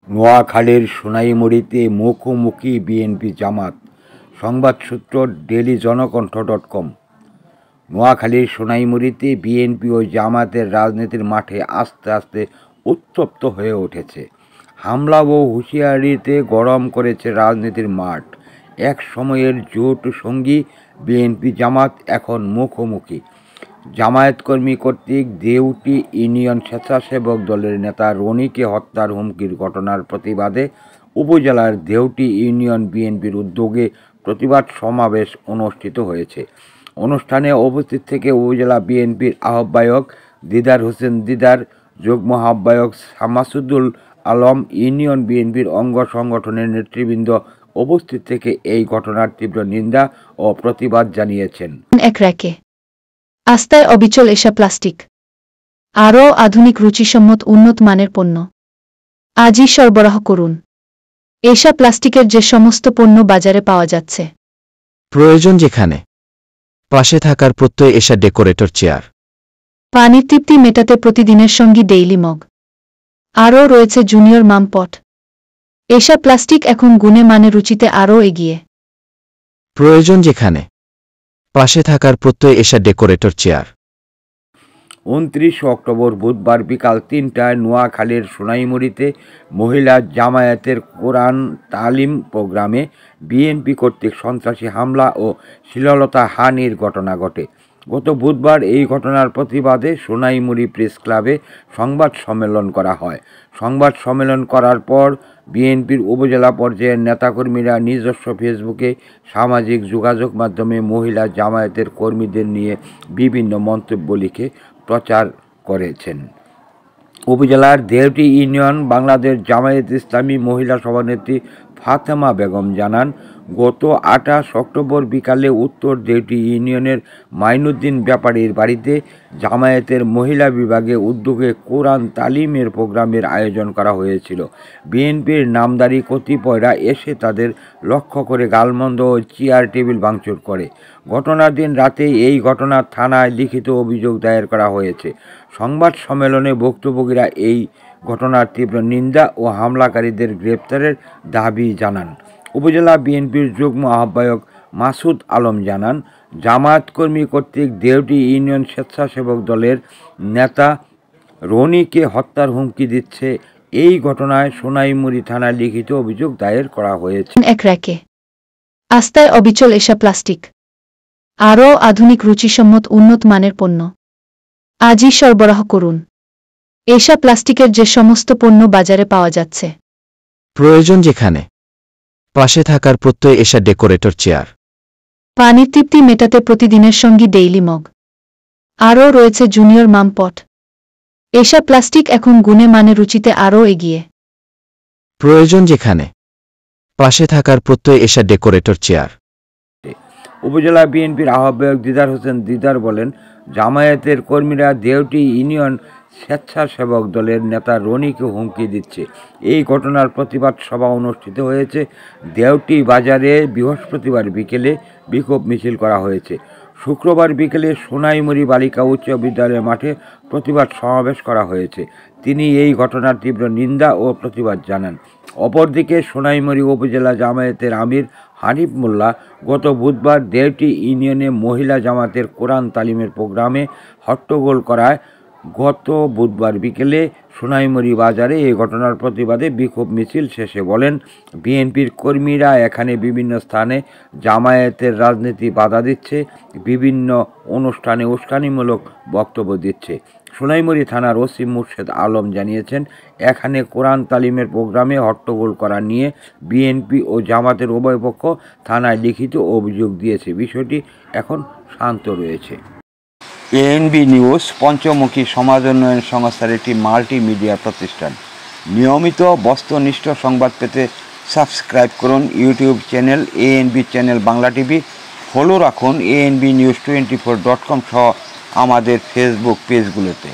নোয়াখালীর সোনাইমুড়ীতে মুখোমুখি বিএনপি জামাত। সংবাদ সূত্র ডেইলি জনকণ্ঠ.com। নোয়াখালীর সোনাইমুড়ীতে বিএনপি ও জামাতের রাজনীতির মাঠে আস্তে আস্তে উত্তপ্ত হয়ে উঠেছে। হামলা ও হুঁশিয়ারিতে গরম করেছে রাজনীতির মাঠ। এক সময়ের জোট সঙ্গী বিএনপি জামাত এখন মুখোমুখি। জামায়াতকর্মী কর্তৃক দেউটি ইউনিয়ন স্বেচ্ছাসেবক দলের নেতা রনিকে হত্যার হুমকির ঘটনার প্রতিবাদে উপজেলার দেউটি ইউনিয়ন বিএনপির উদ্যোগে প্রতিবাদ সমাবেশ অনুষ্ঠিত হয়েছে। অনুষ্ঠানে উপস্থিত থেকে উপজেলা বিএনপির আহ্বায়ক দিদার হোসেন দিদার, যুগ্ম আহ্বায়ক শামাসুদ্দুল আলম, ইউনিয়ন বিএনপির অঙ্গ সংগঠনের নেতৃবৃন্দ উপস্থিত থেকে এই ঘটনার তীব্র নিন্দা ও প্রতিবাদ জানিয়েছেন। আস্থায় অবিচল এশা প্লাস্টিক, আরও আধুনিক রুচিসম্মত উন্নত মানের পণ্য আজই সরবরাহ করুন। এশা প্লাস্টিকের যে সমস্ত পণ্য বাজারে পাওয়া যাচ্ছে, প্রয়োজন যেখানে, পাশে থাকার প্রত্যয় এশা ডেকোরেটর চেয়ার, পানির তৃপ্তি মেটাতে প্রতিদিনের সঙ্গী ডেইলি মগ, আরও রয়েছে জুনিয়র মাম পট। এশা প্লাস্টিক এখন গুণে মানে রুচিতে আরও এগিয়ে। প্রয়োজন যেখানে, পাশে থাকার প্রত্যয় এশা ডেকোরেটর চেয়ার। 29 অক্টোবর বুধবার বিকাল 3টায় নোয়াখালীর সোনাইমুড়ীতে মহিলা জামায়াতের কোরআন তালিম প্রোগ্রামে বিএনপি কর্তৃক সন্ত্রাসী হামলা ও শ্লীলতাহানির ঘটনা ঘটে। গত বুধবার এই ঘটনার প্রতিবাদে সোনাইমুড়ী প্রেস ক্লাবে সংবাদ সম্মেলন করা হয়। সংবাদ সম্মেলন করার পর বিএনপির উপজেলা পর্যায়ের নেতাকর্মীরা নিজস্ব ফেসবুকে সামাজিক যোগাযোগ মাধ্যমে মহিলা জামায়াতের কর্মীদের নিয়ে বিভিন্ন মন্তব্য লিখে প্রচার করেছেন। উপজেলার দেউটি ইউনিয়ন বাংলাদেশ জামায়াতে ইসলামী মহিলা সভানেত্রী ফাতেমা বেগম জানান, গত 28 অক্টোবর বিকালে উত্তর দেউটি ইউনিয়নের মাইনুদ্দিন ব্যাপারীর বাড়িতে জামায়াতের মহিলা বিভাগে উদ্যোগে কোরআন তালিমের প্রোগ্রামের আয়োজন করা হয়েছিল। বিএনপির নামধারী কতিপয়রা এসে তাদের লক্ষ্য করে গালমন্দ ও চেয়ার টেবিল ভাঙচুর করে। ঘটনার দিন রাতে এই ঘটনার থানায় লিখিত অভিযোগ দায়ের করা হয়েছে। সংবাদ সম্মেলনে ভুক্তভোগীরা এই ঘটনার তীব্র নিন্দা ও হামলাকারীদের গ্রেপ্তারের দাবি জানান। উপজেলা বিএনপির যুগ্ম আহ্বায়ক মাসুদ আলম জানান, জামায়াত কর্মী কর্তৃক দেউটি ইউনিয়ন স্বেচ্ছাসেবক দলের নেতা রনিকে হত্যার হুমকি দিচ্ছে। এই ঘটনায় সোনাইমুড়ী থানায় লিখিত অভিযোগ দায়ের করা হয়েছে। আস্থায় অবিচল এশা প্লাস্টিক, আরও আধুনিক রুচিসম্মত উন্নত মানের পণ্য আজই সরবরাহ করুন। এশা প্লাস্টিকের যে সমস্ত পণ্য বাজারে পাওয়া যাচ্ছে, প্রয়োজন যেখানে, পাশে থাকার প্রত্যয় এশা ডেকোরেটর চেয়ার, পানির তৃপ্তি মেটাতে প্রতিদিনের সঙ্গী ডেইলি মগ, আরও রয়েছে জুনিয়র মাম পট। এশা প্লাস্টিক এখন গুণে মানে রুচিতে আরও এগিয়ে। প্রয়োজন যেখানে, পাশে থাকার প্রত্যয় এশা ডেকোরেটর চেয়ার। উপজেলা বিএনপির আহ্বায়ক দিদার হোসেন দিদার বলেন, জামায়াতের কর্মীরা দেউটি ইউনিয়ন স্বেচ্ছাসেবক দলের নেতা রনিকে হুমকি দিচ্ছে। এই ঘটনার প্রতিবাদ সভা অনুষ্ঠিত হয়েছে। দেউটি বাজারে বৃহস্পতিবার বিকেলে বিক্ষোভ মিছিল করা হয়েছে। শুক্রবার বিকেলে সোনাইমুড়ী বালিকা উচ্চ বিদ্যালয়ের মাঠে প্রতিবাদ সমাবেশ করা হয়েছে। তিনি এই ঘটনার তীব্র নিন্দা ও প্রতিবাদ জানান। অপরদিকে সোনাইমুড়ী উপজেলা জামায়াতের আমির হানিফ মোল্লা গত বুধবার দেউটি ইউনিয়নে মহিলা জামাতের কোরআন তালিমের প্রোগ্রামে হট্টগোল করায় গত বুধবার বিকেলে সোনাইমুড়ী বাজারে এই ঘটনার প্রতিবাদে বিক্ষোভ মিছিল শেষে বলেন, বিএনপির কর্মীরা এখানে বিভিন্ন স্থানে জামায়াতের রাজনীতি বাধা দিচ্ছে, বিভিন্ন অনুষ্ঠানে উস্কানিমূলক বক্তব্য দিচ্ছে। সোনাইমুড়ী থানার ওসি মুর্শেদ আলম জানিয়েছেন, এখানে কোরআন তালিমের প্রোগ্রামে হট্টগোল করা নিয়ে বিএনপি ও জামাতের উভয় পক্ষ থানায় লিখিত অভিযোগ দিয়েছে। বিষয়টি এখন শান্ত রয়েছে। এএনবি নিউজ পঞ্চমুখী সমাজ উন্নয়ন সংস্থার একটি মাল্টিমিডিয়া প্রতিষ্ঠান। নিয়মিত বস্তুনিষ্ঠ সংবাদ পেতে সাবস্ক্রাইব করুন YouTube channel ANB channel Bangla TV, follow রাখুন ANBnews24.com সহ আমাদের ফেসবুক পেজগুলোতে।